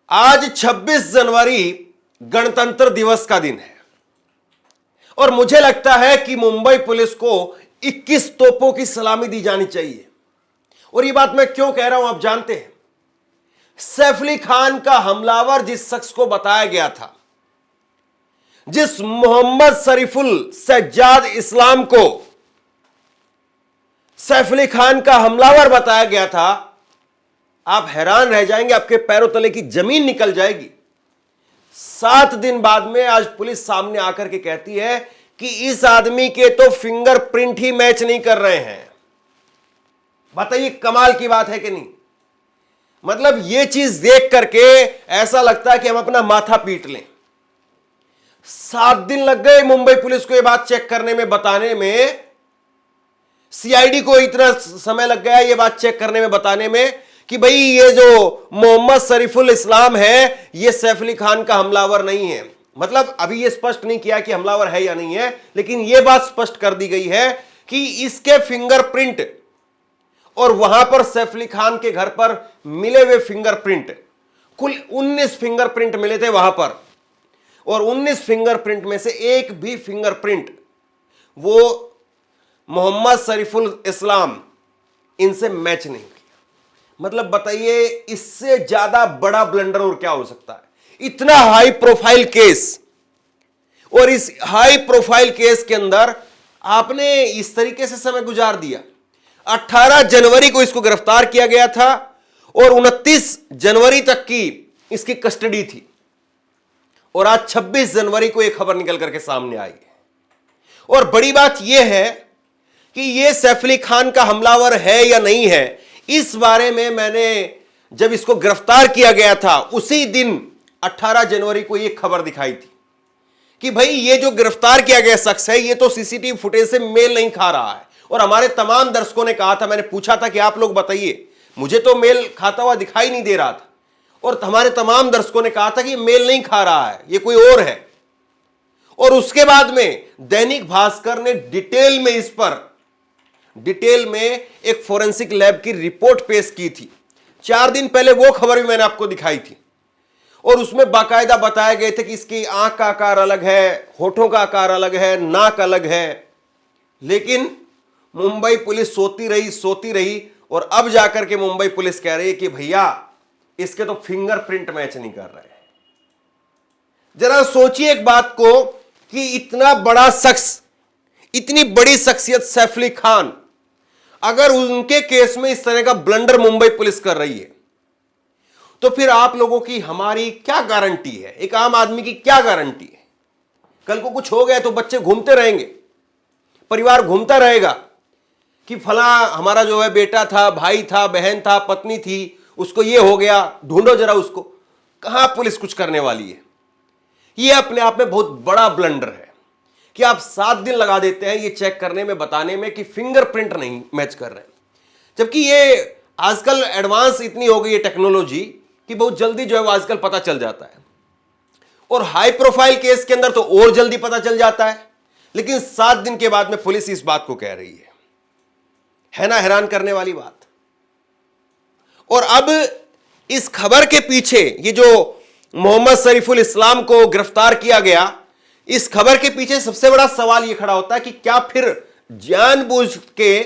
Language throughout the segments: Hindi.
आज 26 जनवरी गणतंत्र दिवस का दिन है और मुझे लगता है कि मुंबई पुलिस को 21 तोपों की सलामी दी जानी चाहिए। और यह बात मैं क्यों कह रहा हूं आप जानते हैं? सैफ अली खान का हमलावर जिस शख्स को बताया गया था, जिस मोहम्मद शरीफुल सज्जाद इस्लाम को सैफ अली खान का हमलावर बताया गया था, आप हैरान रह जाएंगे, आपके पैरों तले की जमीन निकल जाएगी। 7 दिन बाद में आज पुलिस सामने आकर के कहती है कि इस आदमी के तो फिंगरप्रिंट ही मैच नहीं कर रहे हैं। बताइए, कमाल की बात है कि नहीं? मतलब यह चीज देख करके ऐसा लगता है कि हम अपना माथा पीट लें। 7 दिन लग गए मुंबई पुलिस को यह बात चेक करने में, बताने में। सीआईडी को इतना समय लग गया यह बात चेक करने में, बताने में कि भाई ये जो मोहम्मद शरीफुल इस्लाम है ये सैफ अली खान का हमलावर नहीं है। मतलब अभी ये स्पष्ट नहीं किया कि हमलावर है या नहीं है, लेकिन यह बात स्पष्ट कर दी गई है कि इसके फिंगरप्रिंट और वहां पर सैफ अली खान के घर पर मिले हुए फिंगरप्रिंट, कुल 19 फिंगरप्रिंट मिले थे वहां पर, और 19 फिंगरप्रिंट में से एक भी फिंगरप्रिंट वो मोहम्मद शरीफुल इस्लाम इनसे मैच नहीं किया। मतलब बताइए, इससे ज्यादा बड़ा ब्लंडर और क्या हो सकता है? इतना हाई प्रोफाइल केस, और इस हाई प्रोफाइल केस के अंदर आपने इस तरीके से समय गुजार दिया। 18 जनवरी को इसको गिरफ्तार किया गया था और 29 जनवरी तक की इसकी कस्टडी थी, और आज 26 जनवरी को यह खबर निकल करके सामने आई है। और बड़ी बात यह है कि यह सैफ अली खान का हमलावर है या नहीं है, इस बारे में मैंने जब इसको गिरफ्तार किया गया था उसी दिन 18 जनवरी को यह खबर दिखाई थी कि भाई ये जो गिरफ्तार किया गया शख्स है ये तो सीसीटीवी फुटेज से मेल नहीं खा रहा है। और हमारे तमाम दर्शकों ने कहा था, मैंने पूछा था कि आप लोग बताइए, मुझे तो मेल खाता हुआ दिखाई नहीं दे रहा था, और हमारे तमाम दर्शकों ने कहा था कि ये मेल नहीं खा रहा है, ये कोई और है। और उसके बाद में दैनिक भास्कर ने डिटेल में एक फोरेंसिक लैब की रिपोर्ट पेश की थी। 4 दिन पहले वो खबर भी मैंने आपको दिखाई थी, और उसमें बाकायदा बताए गए थे कि इसकी आंख का आकार अलग है, होठों का आकार अलग है, नाक अलग है। लेकिन मुंबई पुलिस सोती रही, और अब जाकर के मुंबई पुलिस कह रही है कि भैया इसके तो फिंगरप्रिंट मैच नहीं कर रहे। जरा सोचिए एक बात को कि इतना बड़ा शख्स, इतनी बड़ी शख्सियत सैफ अली खान, अगर उनके केस में इस तरह का ब्लंडर मुंबई पुलिस कर रही है, तो फिर आप लोगों की, हमारी क्या गारंटी है? एक आम आदमी की क्या गारंटी है? कल को कुछ हो गया तो बच्चे घूमते रहेंगे, परिवार घूमता रहेगा कि फला हमारा जो है बेटा था, भाई था, बहन था, पत्नी थी, उसको ये हो गया, ढूंढो जरा उसको। कहां पुलिस कुछ करने वाली है? ये अपने आप में बहुत बड़ा ब्लंडर है कि आप 7 दिन लगा देते हैं ये चेक करने में, बताने में कि फिंगरप्रिंट नहीं मैच कर रहे हैं, जबकि ये आजकल एडवांस इतनी हो गई है टेक्नोलॉजी कि बहुत जल्दी जो है वो आजकल पता चल जाता है। और हाई प्रोफाइल केस के अंदर तो और जल्दी पता चल जाता है। लेकिन 7 दिन के बाद में पुलिस इस बात को कह रही है ना हैरान करने वाली बात। और अब इस खबर के पीछे, ये जो मोहम्मद शरीफुल इस्लाम को गिरफ्तार किया गया, इस खबर के पीछे सबसे बड़ा सवाल यह खड़ा होता है कि क्या फिर जानबूझ के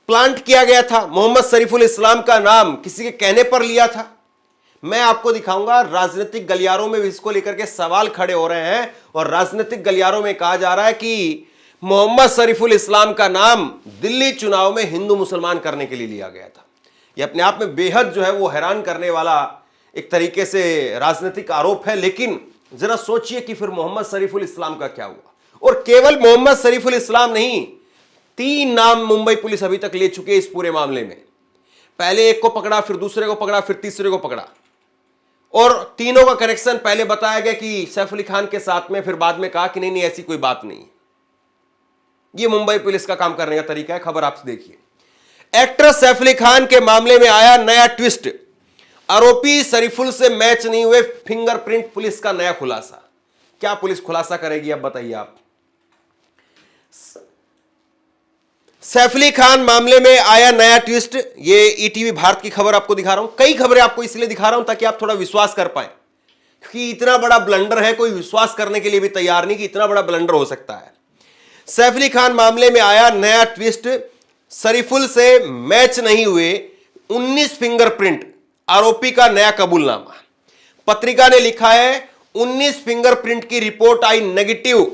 प्लांट किया गया था? मोहम्मद शरीफुल इस्लाम का नाम किसी के कहने पर लिया था? मैं आपको दिखाऊंगा। राजनीतिक गलियारों में भी इसको लेकर के सवाल खड़े हो रहे हैं, और राजनीतिक गलियारों में कहा जा रहा है कि मोहम्मद शरीफुल इस्लाम का नाम दिल्ली चुनाव में हिंदू मुसलमान करने के लिए लिया गया था। यह अपने आप में बेहद जो है वो हैरान करने वाला एक तरीके से राजनीतिक आरोप है। लेकिन जरा सोचिए कि फिर मोहम्मद शरीफुल इस्लाम का क्या हुआ? और केवल मोहम्मद शरीफुल इस्लाम नहीं, 3 नाम मुंबई पुलिस अभी तक ले चुके इस पूरे मामले में। पहले एक को पकड़ा, फिर दूसरे को पकड़ा, फिर तीसरे को पकड़ा, और तीनों का कनेक्शन पहले बताया गया कि सैफ अली खान के साथ में, फिर बाद में कहा कि नहीं ऐसी कोई बात नहीं। यह मुंबई पुलिस का काम करने का तरीका है। खबर आप देखिए। एक्टर सैफ अली खान के मामले में आया नया ट्विस्ट, आरोपी शरीफुल से मैच नहीं हुए फिंगरप्रिंट, पुलिस का नया खुलासा। क्या पुलिस खुलासा करेगी अब बताइए आप? सैफ अली खान मामले में आया नया ट्विस्ट। ये ईटीवी भारत की खबर आपको दिखा रहा हूं। कई खबरें आपको इसलिए दिखा रहा हूं ताकि आप थोड़ा विश्वास कर पाए, क्योंकि इतना बड़ा ब्लंडर है, कोई विश्वास करने के लिए भी तैयार नहीं कि इतना बड़ा ब्लंडर हो सकता है। सैफ अली खान मामले में आया नया ट्विस्ट। शरीफुल से मैच नहीं हुए 19 फिंगरप्रिंट, आरोपी का नया कबूलनामा। पत्रिका ने लिखा है 19 फिंगरप्रिंट की रिपोर्ट आई नेगेटिव,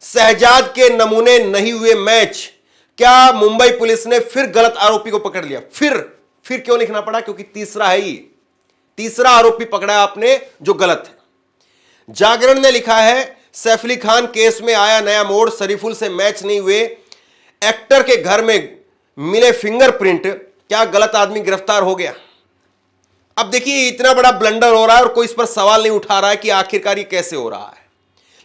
शहजाद के नमूने नहीं हुए मैच। क्या मुंबई पुलिस ने फिर गलत आरोपी को पकड़ लिया? फिर क्यों लिखना पड़ा? क्योंकि तीसरा है, ये तीसरा आरोपी पकड़ा आपने जो गलत है। जागरण ने लिखा है सैफ अली खान केस में आया नया मोड़, शरीफुल से मैच नहीं हुए एक्टर के घर में मिले फिंगरप्रिंट, क्या गलत आदमी गिरफ्तार हो गया? अब देखिए इतना बड़ा ब्लंडर हो रहा है और कोई इस पर सवाल नहीं उठा रहा है कि आखिरकार ये कैसे हो रहा है,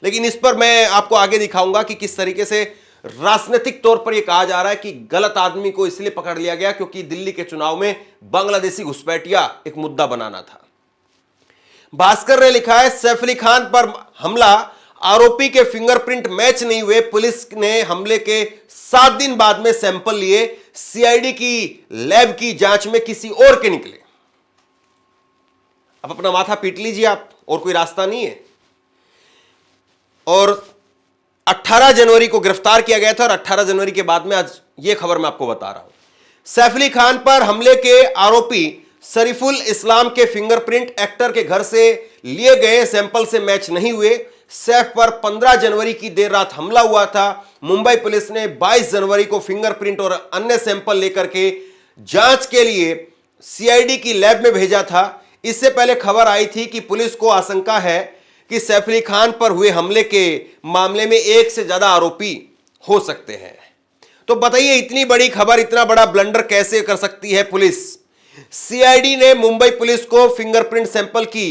लेकिन इस पर मैं आपको आगे दिखाऊंगा कि किस तरीके से राजनीतिक तौर पर यह कहा जा रहा है कि गलत आदमी को इसलिए पकड़ लिया गया क्योंकि दिल्ली के चुनाव में बांग्लादेशी घुसपैठिया एक मुद्दा बनाना था। भास्कर ने लिखा है सैफ अली खान पर हमला, आरोपी के फिंगरप्रिंट मैच नहीं हुए, पुलिस ने हमले के 7 दिन बाद में सैंपल लिए, सीआईडी की लैब की जांच में किसी और के निकले। अब अपना माथा पीट लीजिए आप, और कोई रास्ता नहीं है। और 18 जनवरी को गिरफ्तार किया गया था और 18 जनवरी के बाद में आज यह खबर मैं आपको बता रहा हूं। सैफ अली खान पर हमले के आरोपी शरीफुल इस्लाम के फिंगरप्रिंट एक्टर के घर से लिए गए सैंपल से मैच नहीं हुए। सैफ पर 15 जनवरी की देर रात हमला हुआ था। मुंबई पुलिस ने 22 जनवरी को फिंगरप्रिंट और अन्य सैंपल लेकर के जांच के लिए सीआईडी की लैब में भेजा था। इससे पहले खबर आई थी कि पुलिस को आशंका है कि सैफ अली खान पर हुए हमले के मामले में एक से ज्यादा आरोपी हो सकते हैं। तो बताइए इतनी बड़ी खबर, इतना बड़ा ब्लंडर कैसे कर सकती है पुलिस? सीआईडी ने मुंबई पुलिस को फिंगरप्रिंट सैंपल की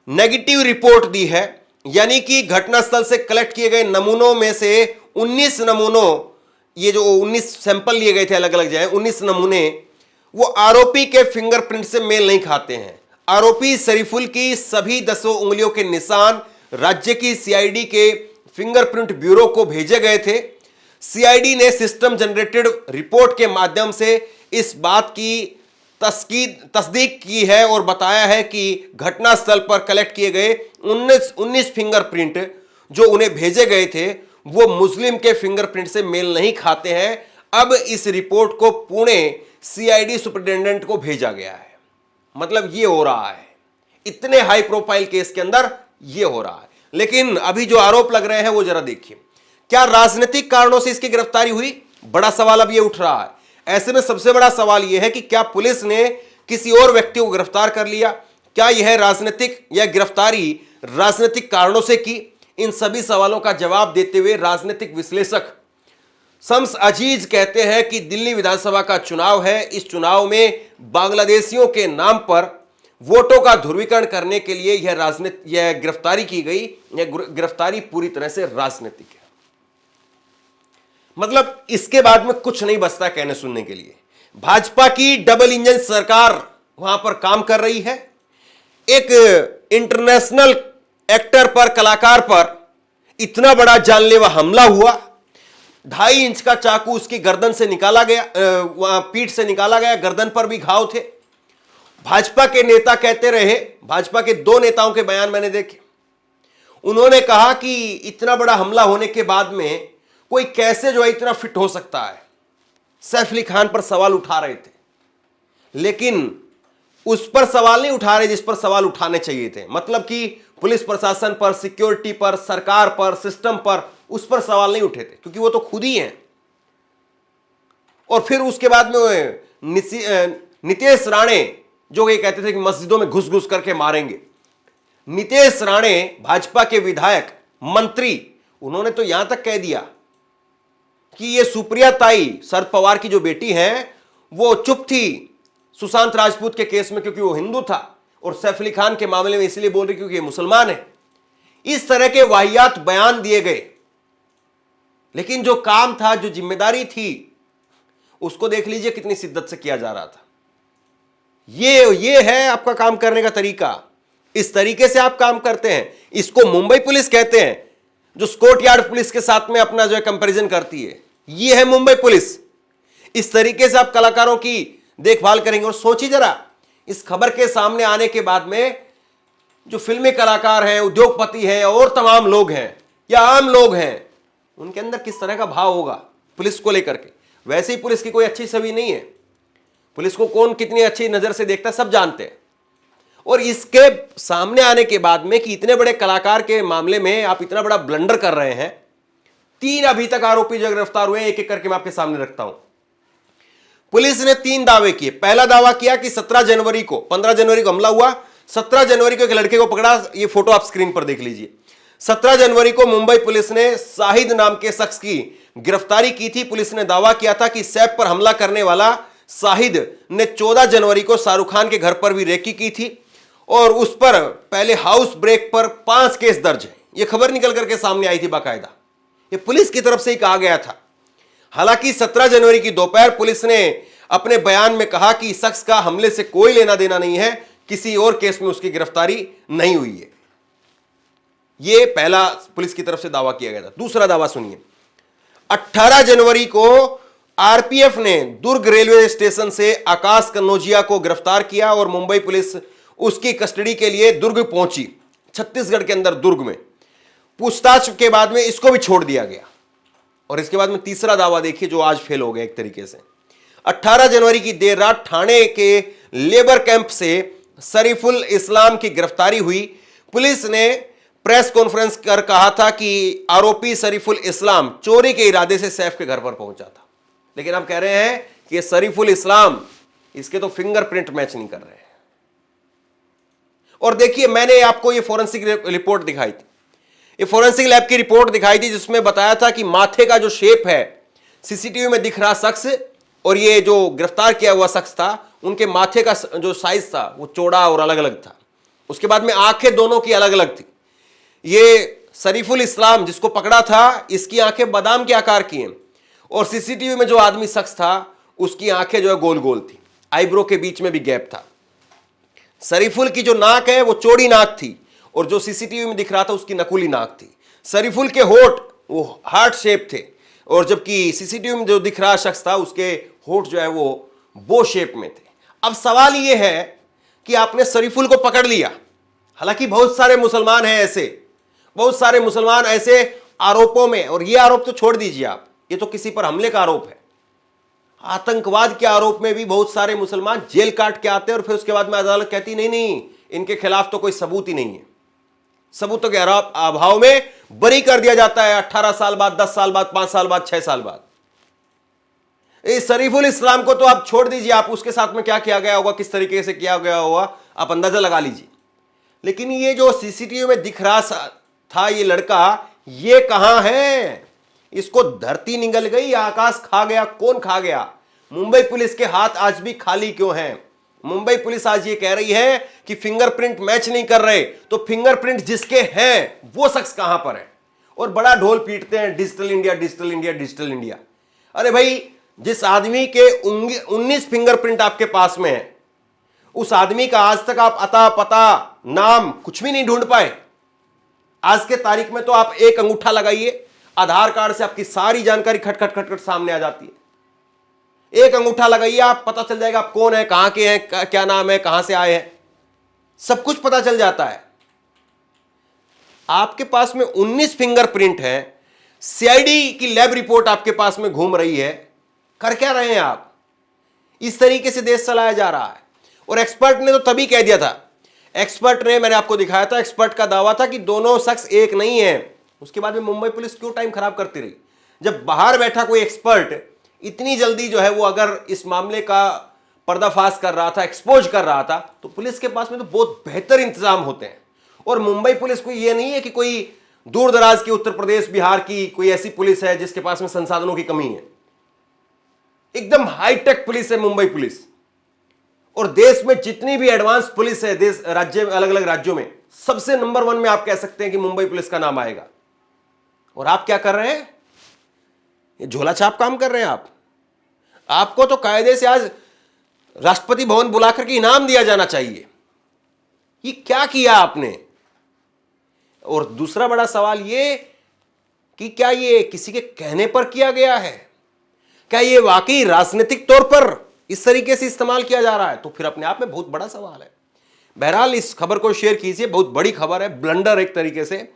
नेगेटिव रिपोर्ट दी है, यानी कि घटनास्थल से कलेक्ट किए गए नमूनों में से 19 नमूनों, ये जो 19 सैंपल लिए गए थे अलग अलग जगह, 19 नमूने वो आरोपी के फिंगरप्रिंट से मेल नहीं खाते हैं। आरोपी शरीफुल की सभी 10 उंगलियों के निशान राज्य की सीआईडी के फिंगरप्रिंट ब्यूरो को भेजे गए थे। सीआईडी ने सिस्टम जनरेटेड रिपोर्ट के माध्यम से इस बात की तस्दीक की है और बताया है कि घटनास्थल पर कलेक्ट किए गए 19 फिंगरप्रिंट जो उन्हें भेजे गए थे वो मुस्लिम के फिंगरप्रिंट से मेल नहीं खाते हैं। अब इस रिपोर्ट को पुणे सीआईडी सुपरिटेंडेंट को भेजा गया है। मतलब ये हो रहा है, इतने हाई प्रोफाइल केस के अंदर ये हो रहा है। लेकिन अभी जो आरोप लग रहे हैं वो जरा देखिए, क्या राजनीतिक कारणों से इसकी गिरफ्तारी हुई? बड़ा सवाल अब ये उठ रहा है। ऐसे में सबसे बड़ा सवाल यह है कि क्या पुलिस ने किसी और व्यक्ति को गिरफ्तार कर लिया? क्या यह राजनीतिक या गिरफ्तारी राजनीतिक कारणों से की? इन सभी सवालों का जवाब देते हुए राजनीतिक विश्लेषक शम्स अजीज कहते हैं कि दिल्ली विधानसभा का चुनाव है, इस चुनाव में बांग्लादेशियों के नाम पर वोटों का ध्रुवीकरण करने के लिए यह गिरफ्तारी की गई। यह गिरफ्तारी पूरी तरह से राजनीतिक है। मतलब इसके बाद में कुछ नहीं बचता कहने सुनने के लिए। भाजपा की डबल इंजन सरकार वहां पर काम कर रही है। एक इंटरनेशनल एक्टर पर, कलाकार पर इतना बड़ा जानलेवा हमला हुआ, 2.5 इंच का चाकू उसकी गर्दन से निकाला गया, पीठ से निकाला गया, गर्दन पर भी घाव थे। भाजपा के नेता कहते रहे, भाजपा के 2 नेताओं के बयान मैंने देखे, उन्होंने कहा कि इतना बड़ा हमला होने के बाद में कोई कैसे जो है इतना फिट हो सकता है। सैफ अली खान पर सवाल उठा रहे थे, लेकिन उस पर सवाल नहीं उठा रहे जिस पर सवाल उठाने चाहिए थे। मतलब कि पुलिस प्रशासन पर, सिक्योरिटी पर, सरकार पर, सिस्टम पर, उस पर सवाल नहीं उठे थे क्योंकि वो तो खुद ही हैं। और फिर उसके बाद में नितेश राणे जो ये कहते थे कि मस्जिदों में घुस घुस करके मारेंगे, नितेश राणे भाजपा के विधायक, मंत्री, उन्होंने तो यहां तक कह दिया कि ये सुप्रिया ताई, शरद पवार की जो बेटी हैं, वो चुप थी सुशांत राजपूत के केस में क्योंकि वो हिंदू था, और सैफ अली खान के मामले में इसलिए बोल रही क्योंकि ये मुसलमान है। इस तरह के वाहियात बयान दिए गए, लेकिन जो काम था, जो जिम्मेदारी थी, उसको देख लीजिए कितनी शिद्दत से किया जा रहा था। ये है आपका काम करने का तरीका। इस तरीके से आप काम करते हैं। इसको मुंबई पुलिस कहते हैं, जो स्कॉटयार्ड पुलिस के साथ में अपना जो है कंपैरिजन करती है। ये है मुंबई पुलिस। इस तरीके से आप कलाकारों की देखभाल करेंगे। और सोचिए जरा, इस खबर के सामने आने के बाद में जो फिल्मी कलाकार हैं, उद्योगपति हैं और तमाम लोग हैं या आम लोग हैं, उनके अंदर किस तरह का भाव होगा पुलिस को लेकर के। वैसे ही पुलिस की कोई अच्छी छवि नहीं है, पुलिस को कौन कितनी अच्छी नजर से देखता है सब जानते हैं। और इसके सामने आने के बाद में कि इतने बड़े कलाकार के मामले में आप इतना बड़ा ब्लंडर कर रहे हैं। 3 अभी तक आरोपी जो गिरफ्तार हुए हैं, एक एक करके मैं आपके सामने रखता हूं। पुलिस ने 3 दावे किए। पहला दावा किया कि 15 जनवरी को हमला हुआ। 17 जनवरी को एक लड़के को पकड़ा। ये फोटो आप स्क्रीन पर देख लीजिए। 17 जनवरी को मुंबई पुलिस ने शाहिद नाम के शख्स की गिरफ्तारी की थी। पुलिस ने दावा किया था कि सैफ पर हमला करने वाला शाहिद ने 14 जनवरी को शाहरुख खान के घर पर भी रेकी की थी और उस पर पहले हाउस ब्रेक पर 5 केस दर्ज है। यह खबर निकल करके सामने आई थी बाकायदा। यह पुलिस की तरफ से ही कहा गया था। हालांकि 17 जनवरी की दोपहर पुलिस ने अपने बयान में कहा कि इस शख्स का हमले से कोई लेना देना नहीं है, किसी और केस में उसकी गिरफ्तारी नहीं हुई है। यह पहला पुलिस की तरफ से दावा किया गया था। दूसरा दावा सुनिए। 18 जनवरी को आरपीएफ ने दुर्ग रेलवे स्टेशन से आकाश कन्नौजिया को गिरफ्तार किया और मुंबई पुलिस उसकी कस्टडी के लिए दुर्ग पहुंची। छत्तीसगढ़ के अंदर दुर्ग में पूछताछ के बाद में इसको भी छोड़ दिया गया। और इसके बाद में तीसरा दावा देखिए जो आज फेल हो गया एक तरीके से। 18 जनवरी की देर रात ठाणे के लेबर कैंप से शरीफुल इस्लाम की गिरफ्तारी हुई। पुलिस ने प्रेस कॉन्फ्रेंस कर कहा था कि आरोपी शरीफुल इस्लाम चोरी के इरादे से सैफ के घर पर पहुंचा था। लेकिन आप कह रहे हैं कि ये शरीफुल इस्लाम, इसके तो फिंगरप्रिंट मैच नहीं कर रहे हैं। और देखिए, मैंने आपको ये फोरेंसिक रिपोर्ट दिखाई थी, ये फोरेंसिक लैब की रिपोर्ट दिखाई थी जिसमें बताया था कि माथे का जो शेप है सीसीटीवी में दिख रहा शख्स और ये जो गिरफ्तार किया हुआ शख्स था, उनके माथे का जो साइज था वो चौड़ा और अलग अलग था। उसके बाद में आंखें दोनों की अलग अलग थी। ये शरीफुल इस्लाम जिसको पकड़ा था, इसकी आंखें बादाम के आकार की हैं और सीसीटीवी में जो आदमी शख्स था उसकी आंखें जो है गोल गोल थी, आईब्रो के बीच में भी गैप था। शरीफुल की जो नाक है वो चौड़ी नाक थी और जो सीसीटीवी में दिख रहा था उसकी नकुली नाक थी। शरीफुल के होठ वो हार्ट शेप थे और जबकि सीसीटीवी में जो दिख रहा शख्स था उसके होठ जो है वो बो शेप में थे। अब सवाल ये है कि आपने शरीफुल को पकड़ लिया। हालांकि बहुत सारे मुसलमान हैं ऐसे, बहुत सारे मुसलमान ऐसे आरोपों में, और ये आरोप तो छोड़ दीजिए आप, ये तो किसी पर हमले का आरोप है। आतंकवाद के आरोप में भी बहुत सारे मुसलमान जेल काट के आते हैं और फिर उसके बाद में अदालत कहती नहीं नहीं, इनके खिलाफ तो कोई सबूत ही नहीं है। सबूतों के अभाव में बरी कर दिया जाता है 18 साल बाद, 10 साल बाद, 5 साल बाद, 6 साल बाद। इस शरीफुल इस्लाम को तो आप छोड़ दीजिए, आप उसके साथ में क्या किया गया होगा, किस तरीके से किया गया होगा, आप अंदाजा लगा लीजिए। लेकिन ये जो सीसीटीवी में दिख रहा था ये लड़का, ये कहां है? इसको धरती निगल गई, आकाश खा गया, कौन खा गया? मुंबई पुलिस के हाथ आज भी खाली क्यों हैं? मुंबई पुलिस आज ये कह रही है कि फिंगरप्रिंट मैच नहीं कर रहे, तो फिंगरप्रिंट जिसके हैं वो शख्स कहां पर है? और बड़ा ढोल पीटते हैं digital India, digital India, digital India. अरे भाई, जिस आदमी के 19 फिंगरप्रिंट आपके पास में है, उस आदमी का आज तक आप अता पता नाम कुछ भी नहीं ढूंढ पाए। आज के तारीख में तो आप एक अंगूठा लगाइए, आधार कार्ड से आपकी सारी जानकारी खट खट खट खट सामने आ जाती है। एक अंगूठा लगाइए, आप पता चल जाएगा आप कौन है, कहां के हैं, क्या नाम है, कहां से आए हैं, सब कुछ पता चल जाता है। आपके पास में 19 फिंगरप्रिंट है, सीआईडी की लैब रिपोर्ट आपके पास में घूम रही है। कर क्या रहे हैं आप? इस तरीके से देश चलाया जा रहा है। और एक्सपर्ट ने तो तभी कह दिया था, एक्सपर्ट ने, मैंने आपको दिखाया था, एक्सपर्ट का दावा था कि दोनों शख्स एक नहीं है। उसके बाद में मुंबई पुलिस क्यों टाइम खराब करती रही? जब बाहर बैठा कोई एक्सपर्ट इतनी जल्दी जो है वो अगर इस मामले का पर्दाफाश कर रहा था, एक्सपोज कर रहा था, तो पुलिस के पास में तो बहुत बेहतर इंतजाम होते हैं। और मुंबई पुलिस को ये नहीं है कि कोई दूर दराज की उत्तर प्रदेश, बिहार की कोई ऐसी पुलिस है जिसके पास में संसाधनों की कमी है। एकदम हाईटेक पुलिस है मुंबई पुलिस। और देश में जितनी भी एडवांस पुलिस है, देश राज्य में, अलग अलग राज्यों में, सबसे नंबर 1 में आप कह सकते हैं कि मुंबई पुलिस का नाम आएगा। और आप क्या कर रहे हैं? ये झोला छाप काम कर रहे हैं आप। आपको तो कायदे से आज राष्ट्रपति भवन बुलाकर के इनाम दिया जाना चाहिए। ये क्या किया आपने? और दूसरा बड़ा सवाल ये कि क्या ये किसी के कहने पर किया गया है? क्या ये वाकई राजनीतिक तौर पर इस तरीके से इस्तेमाल किया जा रहा है? तो फिर अपने आप में बहुत बड़ा सवाल है। बहरहाल इस खबर को शेयर कीजिए, बहुत बड़ी खबर है, ब्लंडर एक तरीके से।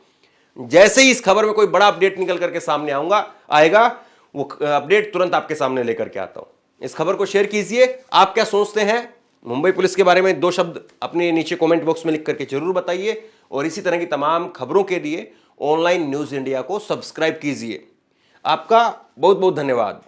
जैसे ही इस खबर में कोई बड़ा अपडेट निकल करके सामने आएगा वो अपडेट तुरंत आपके सामने लेकर के आता हूं। इस खबर को शेयर कीजिए। आप क्या सोचते हैं मुंबई पुलिस के बारे में? 2 शब्द अपने नीचे कमेंट बॉक्स में लिख करके जरूर बताइए और इसी तरह की तमाम खबरों के लिए ऑनलाइन न्यूज इंडिया को सब्सक्राइब कीजिए। आपका बहुत बहुत धन्यवाद।